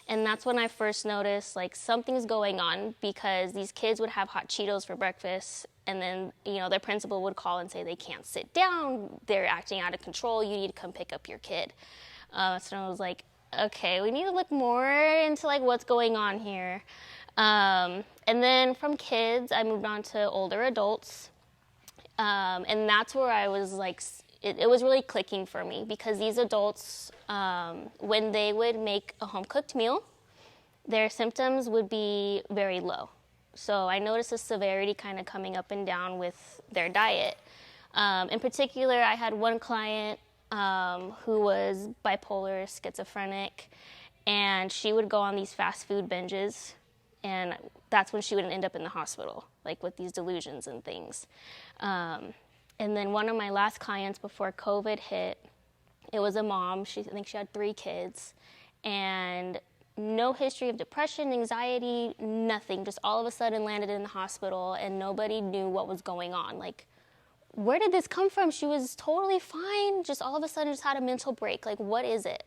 And that's when I first noticed like something's going on, because these kids would have hot Cheetos for breakfast, and then, you know, their principal would call and say they can't sit down, they're acting out of control, you need to come pick up your kid. So I was like, okay, we need to look more into like what's going on here. And then from kids, I moved on to older adults. And that's where I was like, it was really clicking for me, because these adults, when they would make a home-cooked meal, their symptoms would be very low. So I noticed the severity kind of coming up and down with their diet. In particular, I had one client who was bipolar, schizophrenic, and she would go on these fast food binges, and that's when she would end up in the hospital, like with these delusions and things. And then one of my last clients before COVID hit, it was a mom. I think she had 3 kids, and no history of depression, anxiety, nothing. Just all of a sudden landed in the hospital, and nobody knew what was going on. Like, where did this come from? She was totally fine. Just all of a sudden just had a mental break. Like, what is it?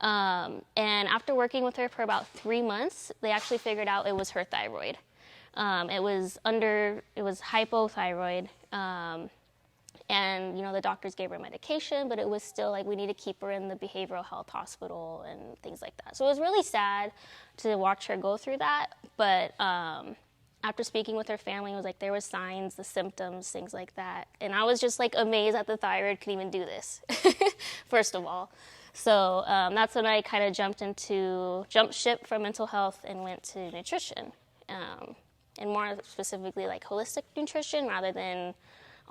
And after working with her for about 3 months, they actually figured out it was her thyroid. It was hypothyroid. And, you know, the doctors gave her medication, but it was still like we need to keep her in the behavioral health hospital and things like that. So it was really sad to watch her go through that. But after speaking with her family, it was like there were signs, the symptoms, things like that. And I was just like amazed that the thyroid could even do this, first of all. So that's when I kind of jumped ship from mental health and went to nutrition. And more specifically like holistic nutrition rather than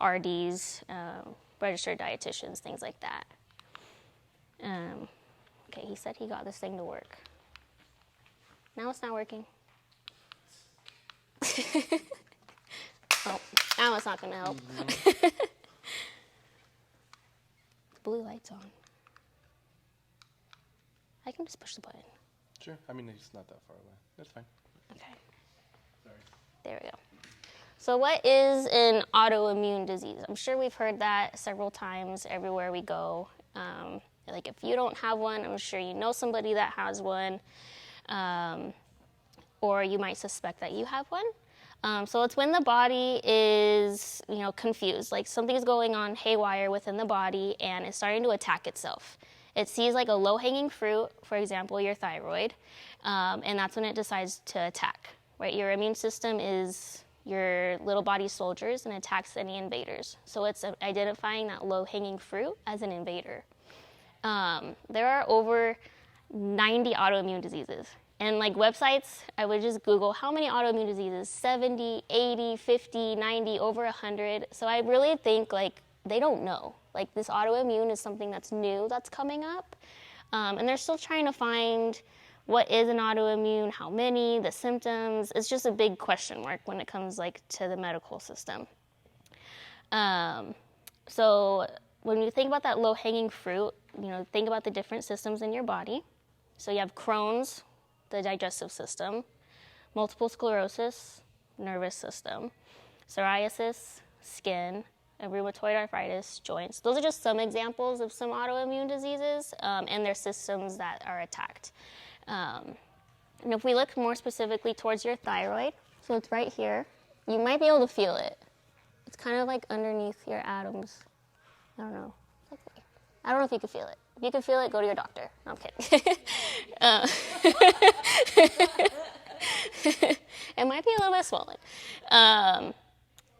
RDs, registered dietitians, things like that. Okay, he said he got this thing to work. Now it's not working. Oh, now it's not going to help. The blue light's on. I can just push the button. Sure. I mean, it's not that far away. That's fine. Okay. Sorry. There we go. So what is an autoimmune disease? I'm sure we've heard that several times everywhere we go. Like if you don't have one, I'm sure you know somebody that has one, or you might suspect that you have one. So it's when the body is, you know, confused, like something's going on haywire within the body and it's starting to attack itself. It sees like a low-hanging fruit, for example, your thyroid, and that's when it decides to attack, right? Your immune system is your little body soldiers and attacks any invaders. So it's identifying that low-hanging fruit as an invader. There are over 90 autoimmune diseases. And like websites, I would just Google how many autoimmune diseases, 70, 80, 50, 90, over 100. So I really think like they don't know. Like this autoimmune is something that's new that's coming up. And they're still trying to find what is an autoimmune, how many, the symptoms. It's just a big question mark when it comes like to the medical system. So when you think about that low-hanging fruit, you know, think about the different systems in your body. So you have Crohn's, the digestive system, multiple sclerosis, nervous system, psoriasis, skin, and rheumatoid arthritis, joints. Those are just some examples of some autoimmune diseases and their systems that are attacked. And if we look more specifically towards your thyroid, so it's right here, you might be able to feel it. It's kind of like underneath your atoms. I don't know. I don't know if you can feel it. If you can feel it, go to your doctor. No, I'm kidding. It might be a little bit swollen.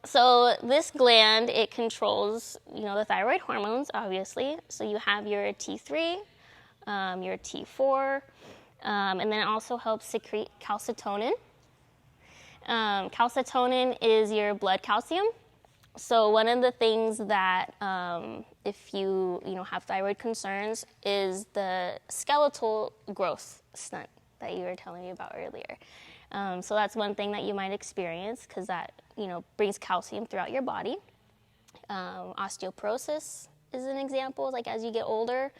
So this gland, it controls, you know, the thyroid hormones, obviously. So you have your T3, your T4, and then it also helps secrete calcitonin. Calcitonin is your blood calcium. So one of the things that, if you have thyroid concerns, is the skeletal growth stunt that you were telling me about earlier. So that's one thing that you might experience because that, brings calcium throughout your body. Osteoporosis is an example. Like as you get older,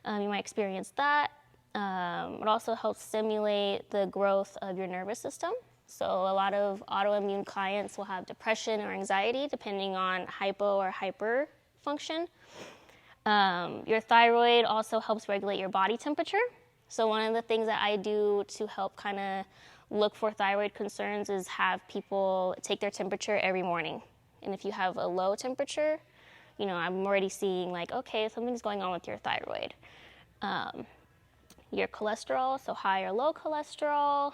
you might experience that. It also helps stimulate the growth of your nervous system. So a lot of autoimmune clients will have depression or anxiety depending on hypo or hyper function. Your thyroid also helps regulate your body temperature. So one of the things that I do to help kind of look for thyroid concerns is have people take their temperature every morning. And if you have a low temperature, I'm already seeing like, okay, something's going on with your thyroid. Your cholesterol, so high or low cholesterol,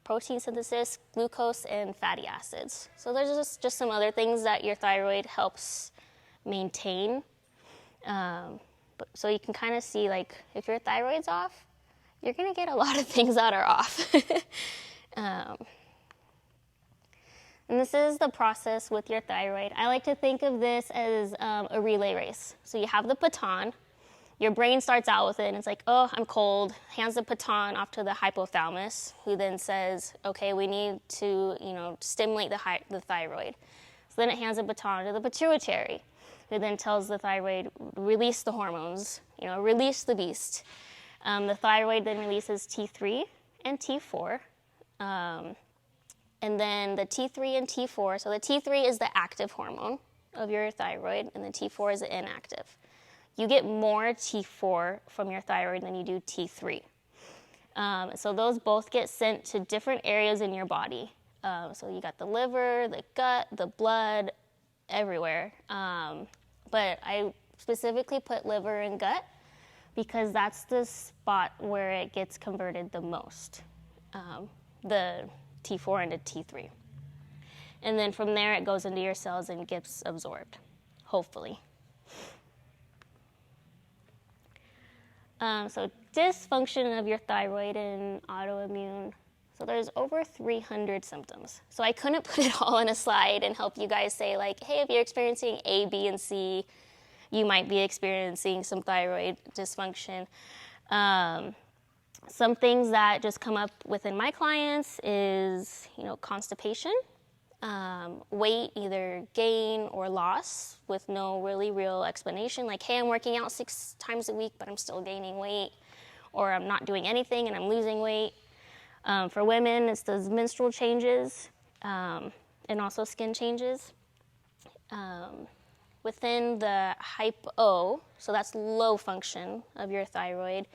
protein synthesis, glucose, and fatty acids. So there's just some other things that your thyroid helps maintain. So you can kind of see, like, if your thyroid's off, you're going to get a lot of things that are off. And this is the process with your thyroid. I like to think of this as a relay race. So you have the baton. Your brain starts out with it, and it's like, oh, I'm cold. Hands the baton off to the hypothalamus, who then says, okay, we need to, stimulate the thyroid. So then it hands the baton to the pituitary, who then tells the thyroid, release the hormones, release the beast. The thyroid then releases T3 and T4. And then the T3 and T4, so the T3 is the active hormone of your thyroid, and the T4 is the inactive. You get more T4 from your thyroid than you do T3. So those both get sent to different areas in your body. So you got the liver, the gut, the blood, everywhere. But I specifically put liver and gut because that's the spot where it gets converted the most, the T4 into T3. And then from there it goes into your cells and gets absorbed, hopefully. So dysfunction of your thyroid and autoimmune. So there's over 300 symptoms. So I couldn't put it all in a slide and help you guys say like, hey, if you're experiencing A, B, and C, you might be experiencing some thyroid dysfunction. Some things that just come up within my clients is, constipation, weight, either gain or loss with no really real explanation. Like, hey, I'm working out 6 times a week, but I'm still gaining weight. Or I'm not doing anything and I'm losing weight. For women, it's those menstrual changes and also skin changes. Within the hypo, so that's low function of your thyroid,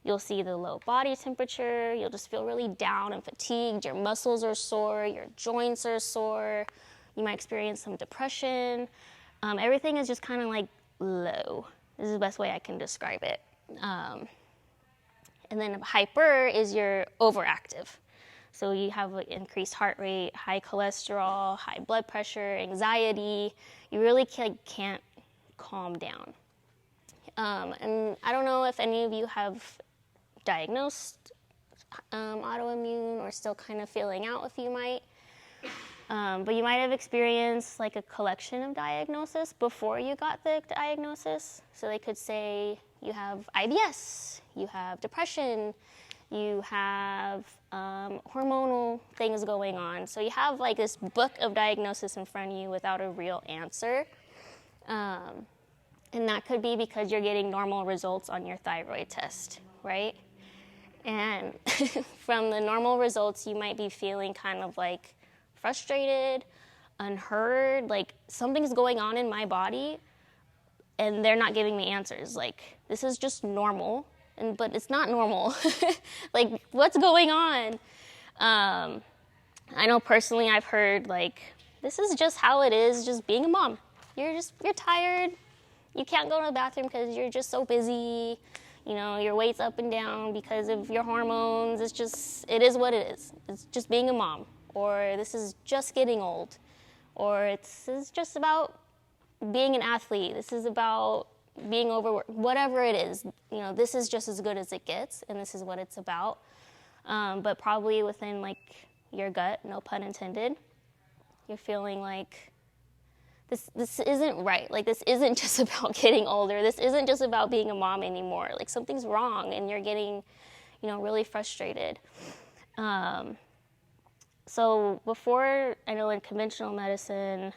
you'll see the low body temperature, you'll just feel really down and fatigued, your muscles are sore, your joints are sore, you might experience some depression. Everything is just kind of like low. This is the best way I can describe it. And then hyper is your overactive. So you have like increased heart rate, high cholesterol, high blood pressure, anxiety. You really can't calm down. And I don't know if any of you have diagnosed autoimmune or still kind of feeling out if you might. But you might have experienced like a collection of diagnoses before you got the diagnosis. So they could say you have IBS, you have depression, you have hormonal things going on. So you have like this book of diagnosis in front of you without a real answer. And that could be because you're getting normal results on your thyroid test, right? And from the normal results, you might be feeling kind of like frustrated, unheard, like something's going on in my body and they're not giving me answers. Like, this is just normal, but it's not normal. Like, what's going on? I know personally I've heard like, this is just how it is, just being a mom. You're tired. You can't go to the bathroom because you're just so busy. Your weight's up and down because of your hormones. It is what it is. It's just being a mom. Or this is just getting old. Or it's just about being an athlete. This is about being overworked. Whatever it is, this is just as good as it gets, and this is what it's about. But probably within like your gut, no pun intended, you're feeling like, this isn't right. Like, this isn't just about getting older. This isn't just about being a mom anymore. Like, something's wrong, and you're getting, really frustrated. So before, I know in conventional medicine,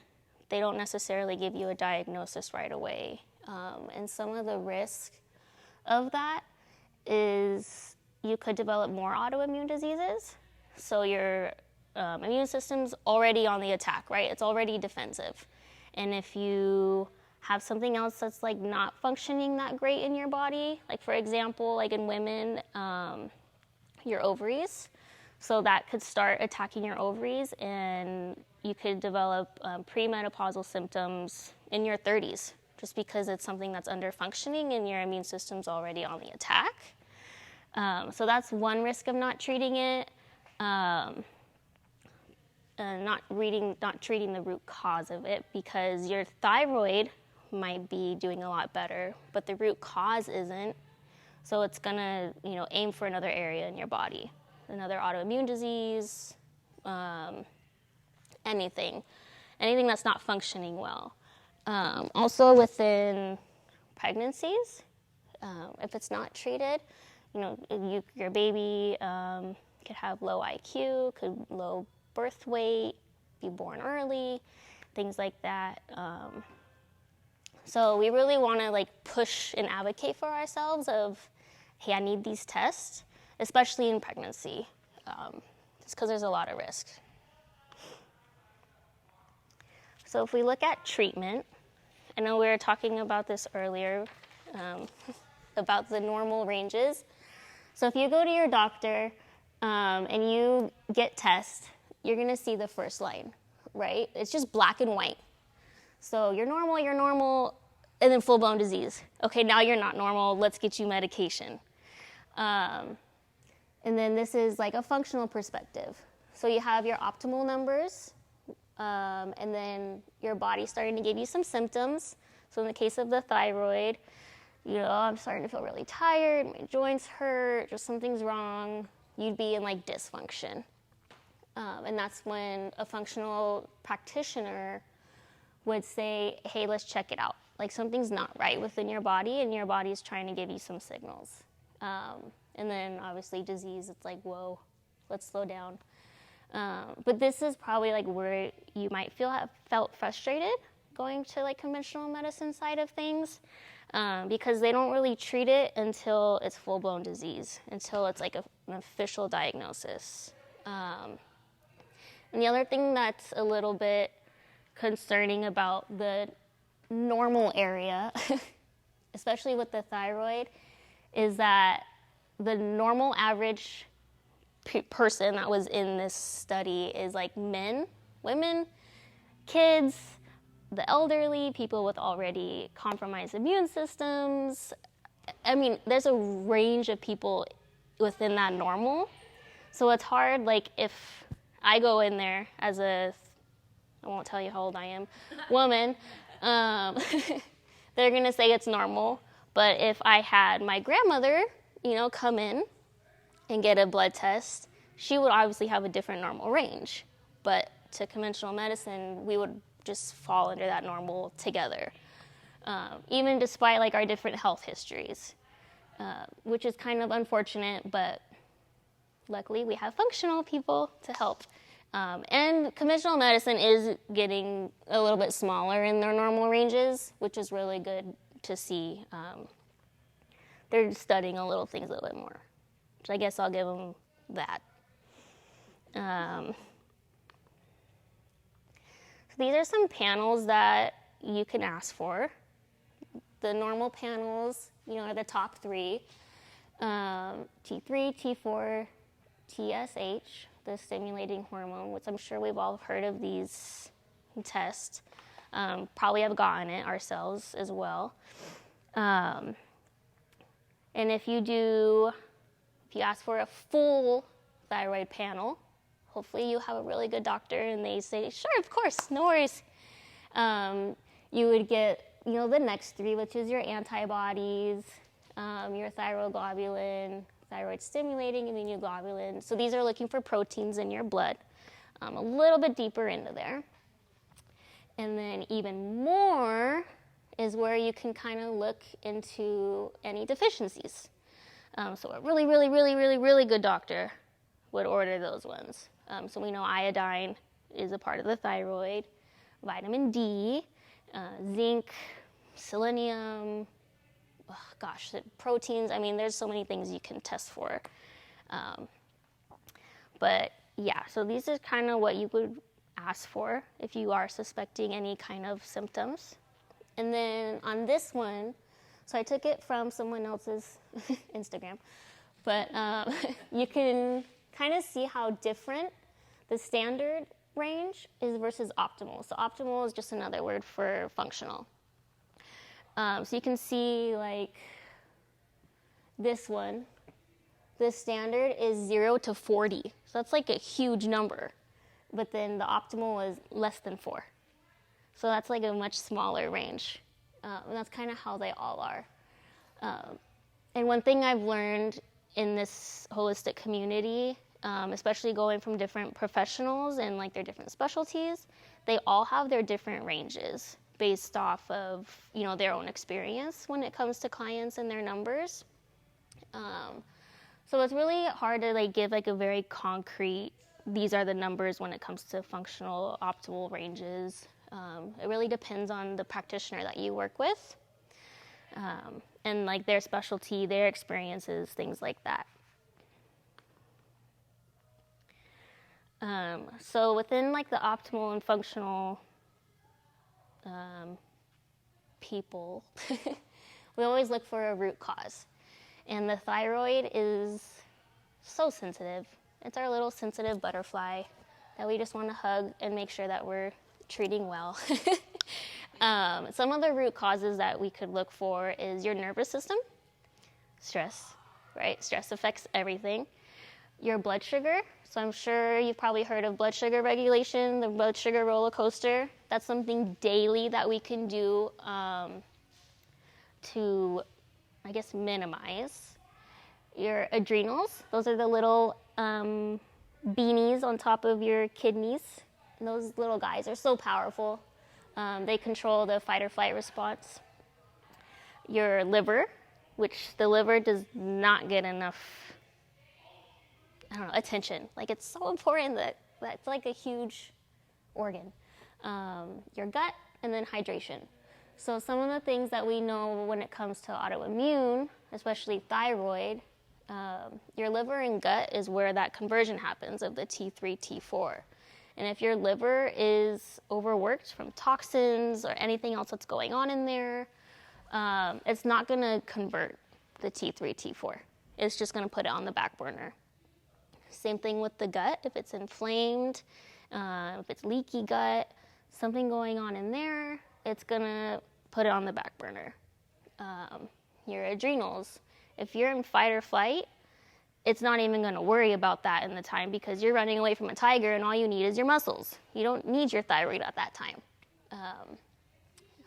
they don't necessarily give you a diagnosis right away. And some of the risk of that is you could develop more autoimmune diseases. So your immune system's already on the attack, right? It's already defensive. And if you have something else that's like not functioning that great in your body. Like for example, like in women, your ovaries. So that could start attacking your ovaries, and you could develop premenopausal symptoms in your 30s, just because it's something that's under functioning and your immune system's already on the attack. So that's one risk of not treating it. Not treating the root cause of it, because your thyroid might be doing a lot better, but the root cause isn't. So it's gonna, aim for another area in your body, another autoimmune disease, anything that's not functioning well. Also within pregnancies, if it's not treated, your baby could have low IQ, low birth weight, be born early, things like that. So we really want to push and advocate for ourselves of, hey, I need these tests, especially in pregnancy, just because there's a lot of risk. So if we look at treatment, I know we were talking about this earlier, about the normal ranges. So if you go to your doctor and you get tests, you're going to see the first line, right? It's just black and white. So you're normal, and then full-blown disease. Okay, now you're not normal, let's get you medication. And then this is like a functional perspective. So you have your optimal numbers, and then your body's starting to give you some symptoms. So in the case of the thyroid, I'm starting to feel really tired, my joints hurt, just something's wrong. You'd be in dysfunction. And that's when a functional practitioner would say, hey, let's check it out. Something's not right within your body, and your body is trying to give you some signals. And then obviously disease, it's like, whoa, let's slow down. But this is probably where you might felt frustrated going to conventional medicine side of things, because they don't really treat it until it's full-blown disease, until it's an official diagnosis. And the other thing that's a little bit concerning about the normal area, especially with the thyroid, is that the normal average person that was in this study is men, women, kids, the elderly, people with already compromised immune systems. I mean, there's a range of people within that normal. So it's hard, if I go in there as I won't tell you how old I am, woman, they're going to say it's normal. But if I had my grandmother, come in and get a blood test, she would obviously have a different normal range. But to conventional medicine, we would just fall under that normal together, even despite our different health histories, which is kind of unfortunate, but luckily we have functional people to help. And conventional medicine is getting a little bit smaller in their normal ranges, which is really good to see. They're studying a little things a little bit more, which I guess I'll give them that. So these are some panels that you can ask for. The normal panels, are the top three. T3, T4, TSH, the stimulating hormone, which I'm sure we've all heard of these tests. Probably have gotten it ourselves as well. And if you ask for a full thyroid panel, hopefully you have a really good doctor and they say, sure, of course, no worries. You would get, the next three, which is your antibodies, your thyroglobulin, thyroid stimulating immunoglobulin. So these are looking for proteins in your blood, a little bit deeper into there. And then even more is where you can kind of look into any deficiencies. So a really, really, really, really, really good doctor would order those ones. So we know iodine is a part of the thyroid, vitamin D, zinc, selenium, proteins. I mean, there's so many things you can test for. But yeah, so these are kind of what you would ask for if you are suspecting any kind of symptoms. And then on this one, so I took it from someone else's Instagram, but you can kind of see how different the standard range is versus optimal. So optimal is just another word for functional. So you can see like this one, the standard is 0 to 40. So that's like a huge number. But then the optimal is less than 4. So that's like a much smaller range. And that's kind of how they all are. And one thing I've learned in this holistic community, especially going from different professionals and like their different specialties, they all have their different ranges based off of, you know, their own experience when it comes to clients and their numbers. So it's really hard to like give like a very concrete, these are the numbers when it comes to functional optimal ranges. It really depends on the practitioner that you work with, and like their specialty, their experiences, things like that. So within like the optimal and functional people, we always look for a root cause. And the thyroid is so sensitive. It's our little sensitive butterfly that we just want to hug and make sure that we're treating well. Some of the root causes that we could look for is your nervous system, stress, right? Stress affects everything. Your blood sugar. So I'm sure you've probably heard of blood sugar regulation, the blood sugar roller coaster. That's something daily that we can do to, I guess, minimize. Your adrenals. Those are the little beanies on top of your kidneys. And those little guys are so powerful. They control the fight or flight response. Your liver, which the liver does not get enough, attention. Like, it's so important that it's like a huge organ. Your gut, and then hydration. So some of the things that we know when it comes to autoimmune, especially thyroid, your liver and gut is where that conversion happens of the T3, T4. And if your liver is overworked from toxins or anything else that's going on in there, it's not going to convert the T3, T4. It's just going to put it on the back burner. Same thing with the gut. If it's inflamed, if it's leaky gut, something going on in there, it's going to put it on the back burner. Your adrenals. If you're in fight or flight, it's not even going to worry about that in the time because you're running away from a tiger and all you need is your muscles. You don't need your thyroid at that time.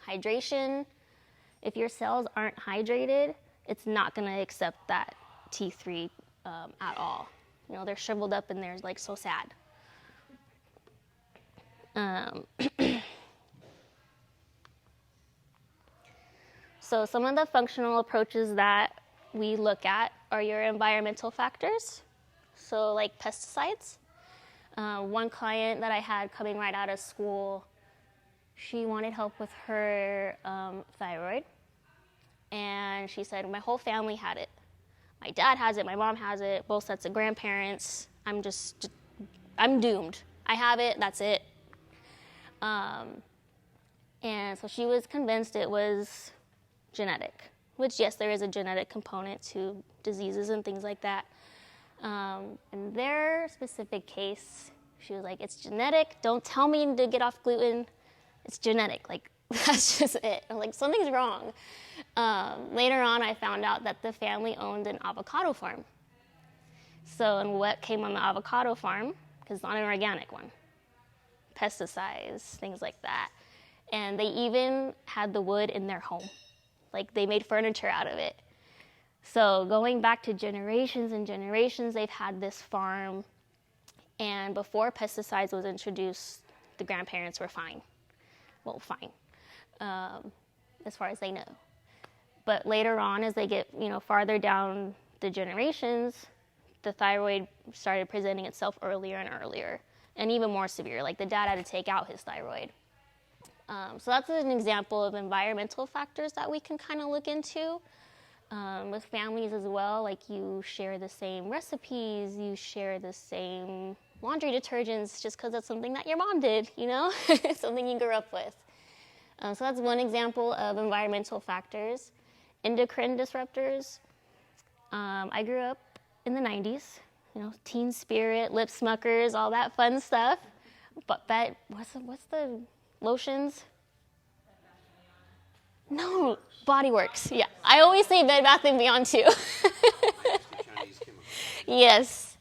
Hydration. If your cells aren't hydrated, it's not going to accept that T3 at all. You know, they're shriveled up and they're like so sad. So some of the functional approaches that we look at are your environmental factors. So like pesticides. One client that I had coming right out of school, she wanted help with her thyroid. And she said, my whole family had it. My dad has it, my mom has it, both sets of grandparents. I'm doomed. I have it, that's it. And so she was convinced it was genetic, which, yes, there is a genetic component to diseases and things like that. In their specific case, she was like, it's genetic. Don't tell me to get off gluten. It's genetic. Like, that's just it. I'm like, something's wrong. Later on, I found out that the family owned an avocado farm. So, and what came on the avocado farm, because it's not an organic one, pesticides, things like that. And they even had the wood in their home. Like, they made furniture out of it. So going back to generations and generations, they've had this farm. And before pesticides was introduced, the grandparents were fine. Well, fine, as far as they know. But later on, as they get, farther down the generations, the thyroid started presenting itself earlier and earlier, and even more severe. Like, the dad had to take out his thyroid. So that's an example of environmental factors that we can kind of look into. With families as well, like, you share the same recipes, you share the same laundry detergents just because that's something that your mom did, something you grew up with. So that's one example of environmental factors. Endocrine disruptors. I grew up in the 90s, teen spirit, lip smuckers, all that fun stuff. But what's the lotions? No, Body Works. Yeah, I always say Bed Bath & Beyond too. Yes.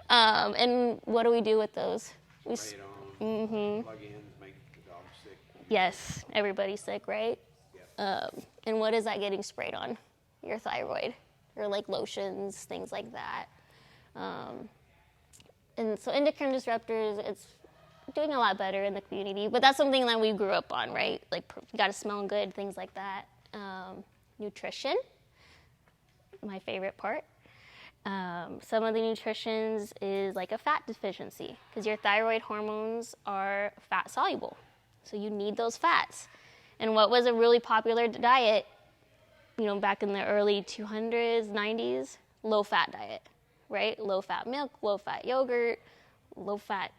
And what do we do with those? We Spray it on, plug-ins, make the dog sick. Yes, everybody's sick, right? Yep. And what is that getting sprayed on? Your thyroid, or like lotions, things like that. And so endocrine disruptors, it's doing a lot better in the community, but that's something that we grew up on, right? Like, you gotta smell good, things like that. Nutrition, my favorite part. Some of the nutritions is like a fat deficiency, because your thyroid hormones are fat soluble. So you need those fats. And what was a really popular diet, back in the early 200s, 90s? Low fat diet, right? Low fat milk, low fat yogurt, low fat,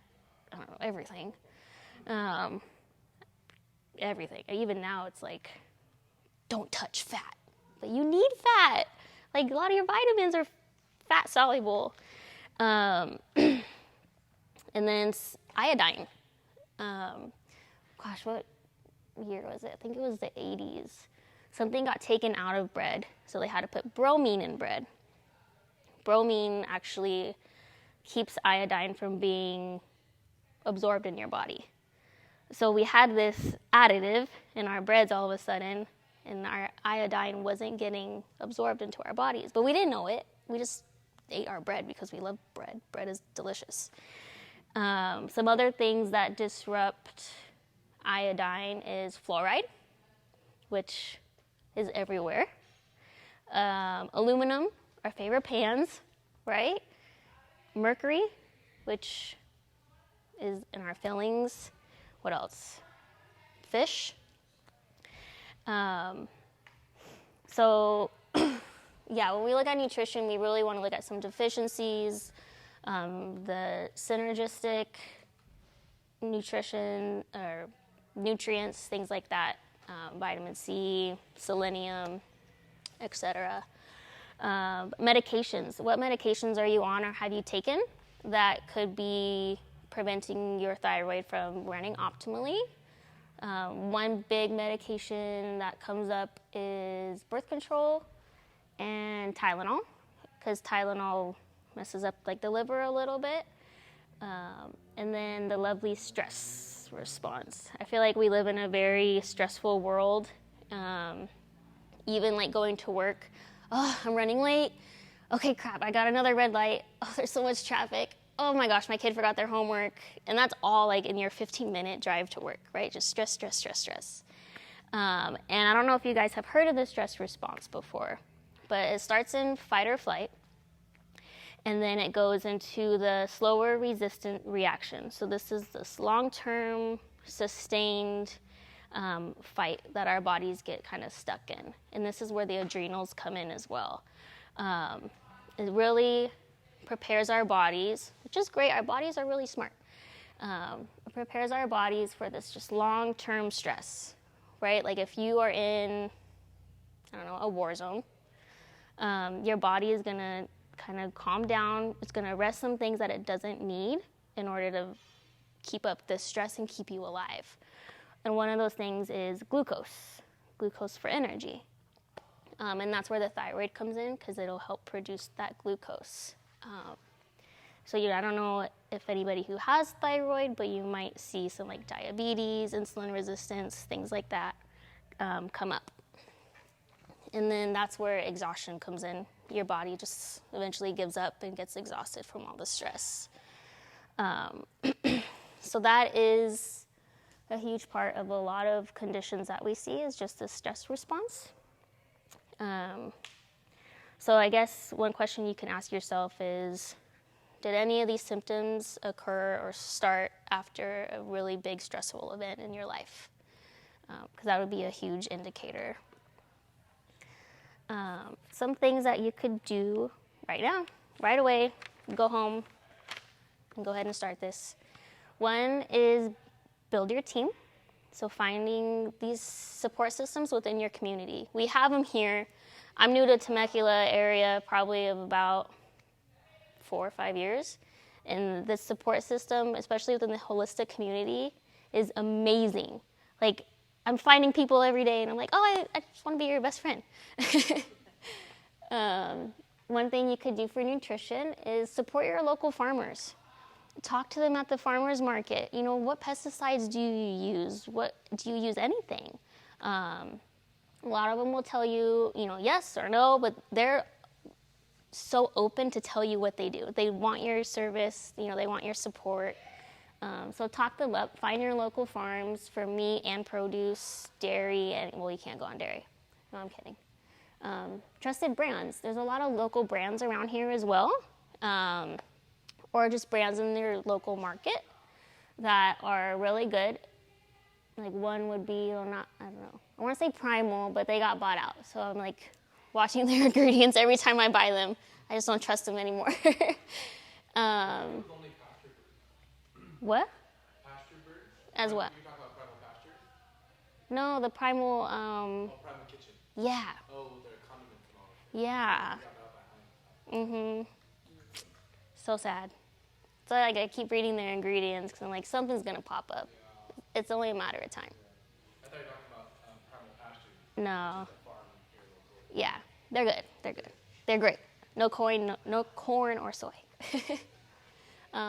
I don't know, everything. Everything. Even now it's like, don't touch fat. But you need fat. Like, a lot of your vitamins are fat soluble. And then iodine. What year was it? I think it was the 80s. Something got taken out of bread, so they had to put bromine in bread. Bromine actually keeps iodine from being absorbed in your body. So we had this additive in our breads all of a sudden, and our iodine wasn't getting absorbed into our bodies. But we didn't know it. We just ate our bread because we love bread. Bread is delicious. Some other things that disrupt iodine is fluoride, which is everywhere. Aluminum, our favorite pans, right? Mercury, which is in our fillings. What else? Fish. So yeah, when we look at nutrition, we really want to look at some deficiencies, the synergistic nutrition or nutrients, things like that, vitamin C, selenium, etc. Medications. What medications are you on or have you taken that could be preventing your thyroid from running optimally? One big medication that comes up is birth control and Tylenol, because Tylenol messes up like the liver a little bit. And then the lovely stress response. I feel like we live in a very stressful world. Even like going to work, oh, I'm running late. Okay, crap, I got another red light. Oh, there's so much traffic. Oh my gosh, my kid forgot their homework. And that's all like in your 15-minute drive to work, right? Just stress, stress, stress, stress. And I don't know if you guys have heard of the stress response before, but it starts in fight or flight. And then it goes into the slower resistant reaction. So this is this long-term, sustained fight that our bodies get kind of stuck in. And this is where the adrenals come in as well. It really prepares our bodies, which is great. Our bodies are really smart. It prepares our bodies for this just long-term stress, right? Like if you are in, I don't know, a war zone, your body is going to kind of calm down. It's going to arrest some things that it doesn't need in order to keep up the stress and keep you alive. And one of those things is glucose for energy. And that's where the thyroid comes in, because it'll help produce that glucose. So I don't know if anybody who has thyroid, but you might see some like diabetes, insulin resistance, things like that come up. And then that's where exhaustion comes in. Your body just eventually gives up and gets exhausted from all the stress. So that is a huge part of a lot of conditions that we see, is just the stress response. So I guess one question you can ask yourself is, did any of these symptoms occur or start after a really big stressful event in your life? Because that would be a huge indicator. Some things that you could do right now, right away, go home and go ahead and start this. One is build your team. So finding these support systems within your community. We have them here. I'm new to Temecula area, probably of about 4 or 5 years. And the support system, especially within the holistic community, is amazing. Like, I'm finding people every day, and I'm like, oh, I just want to be your best friend. One thing you could do for nutrition is support your local farmers. Talk to them at the farmers market. You know, what pesticides do you use? What do you use? Anything? A lot of them will tell you, you know, yes or no, but they're so open to tell you what they do. They want your service. You know, they want your support. So talk them up. Find your local farms for meat and produce, dairy, and well, you can't go on dairy. No, I'm kidding. Trusted brands. There's a lot of local brands around here as well. Or just brands in their local market that are really good. Like one would be, I don't know. I want to say Primal, but they got bought out. So I'm like watching their ingredients every time I buy them. I just don't trust them anymore. What? Pasture birds? As what? You're talking about Primal Pasture? No, the Primal, Oh, Primal Kitchen. yeah. Oh, their condiments and all that. Yeah. So sad. So like, I keep reading their ingredients because I'm like, something's going to pop up. Yeah. It's only a matter of time. I thought you were talking about Primal Pasture. No. The farm here local. Yeah, they're good. They're good. They're great. No corn or soy.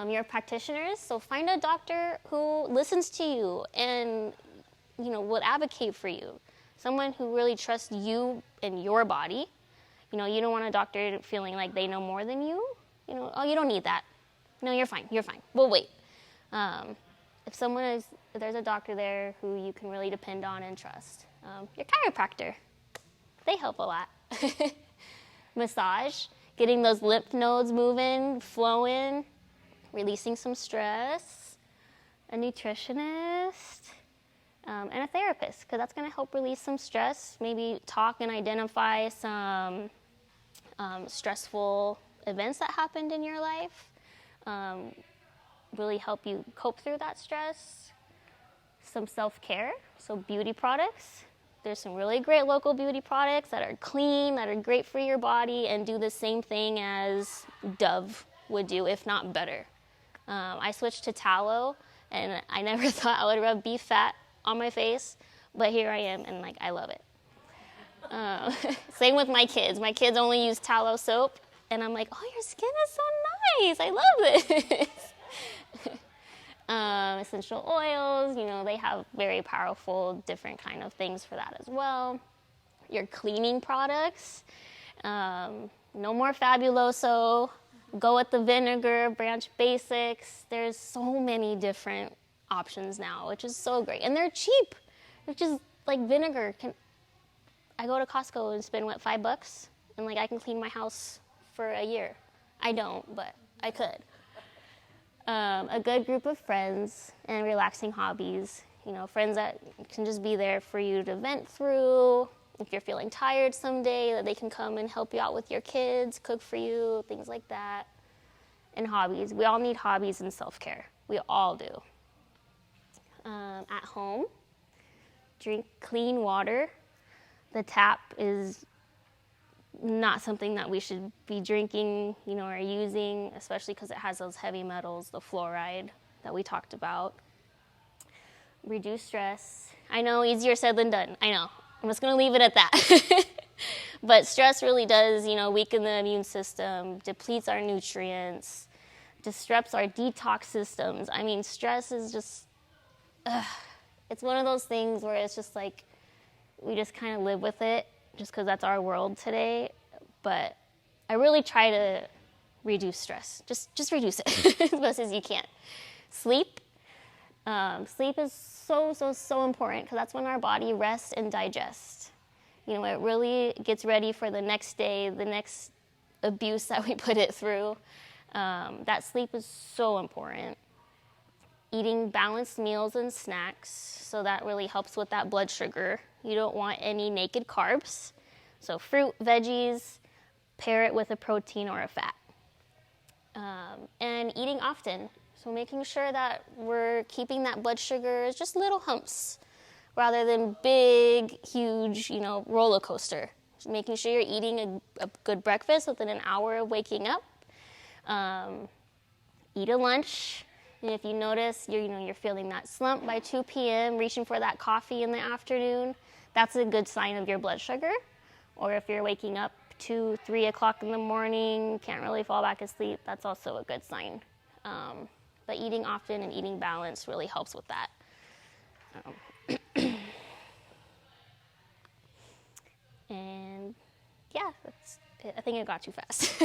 Your practitioners, so find a doctor who listens to you and, you know, will advocate for you. Someone who really trusts you and your body. You know, you don't want a doctor feeling like they know more than you. You know, oh, you don't need that. No, you're fine. You're fine. We'll wait. If there's a doctor there who you can really depend on and trust. Your chiropractor. They help a lot. Massage, getting those lymph nodes moving, flowing, releasing some stress. A nutritionist, and a therapist, because that's going to help release some stress. Maybe talk and identify some stressful events that happened in your life. Really help you cope through that stress. Some self-care, so beauty products. There's some really great local beauty products that are clean, that are great for your body, and do the same thing as Dove would do, if not better. I switched to tallow, and I never thought I would rub beef fat on my face, but here I am, and like I love it. Same with my kids. My kids only use tallow soap, and I'm like, oh, your skin is so nice. I love this. Essential oils, you know, they have very powerful different kind of things for that as well. Your cleaning products, no more Fabuloso, go with the vinegar, Branch Basics. There's so many different options now, which is so great. And they're cheap, which is like vinegar. I go to Costco and spend, what, $5? And like I can clean my house for a year. I don't, but I could. A good group of friends and relaxing hobbies. You know, friends that can just be there for you to vent through. If you're feeling tired someday, that they can come and help you out with your kids, cook for you, things like that. And hobbies. We all need hobbies and self-care. We all do. At home, drink clean water. The tap is not something that we should be drinking, you know, or using, especially because it has those heavy metals, the fluoride that we talked about. Reduce stress. I know, easier said than done. I know. I'm just going to leave it at that. But stress really does, you know, weaken the immune system, depletes our nutrients, disrupts our detox systems. I mean, stress is just, it's one of those things where it's just like, we just kind of live with it just because that's our world today. But I really try to reduce stress. Just reduce it as much as you can. Sleep. Sleep is so important because that's when our body rests and digests. You know, it really gets ready for the next day, the next abuse that we put it through. That sleep is so important. Eating balanced meals and snacks, so that really helps with that blood sugar. You don't want any naked carbs. So fruit, veggies, pair it with a protein or a fat. And eating often. So making sure that we're keeping that blood sugar as just little humps. rather than big, huge, roller coaster. Just making sure you're eating a good breakfast within an hour of waking up. Eat a lunch. And if you notice you're feeling that slump by 2 p.m., reaching for that coffee in the afternoon, that's a good sign of your blood sugar. Or if you're waking up 2, 3 o'clock in the morning, can't really fall back asleep, that's also a good sign. But eating often and eating balanced really helps with that. And yeah, I think I got too fast.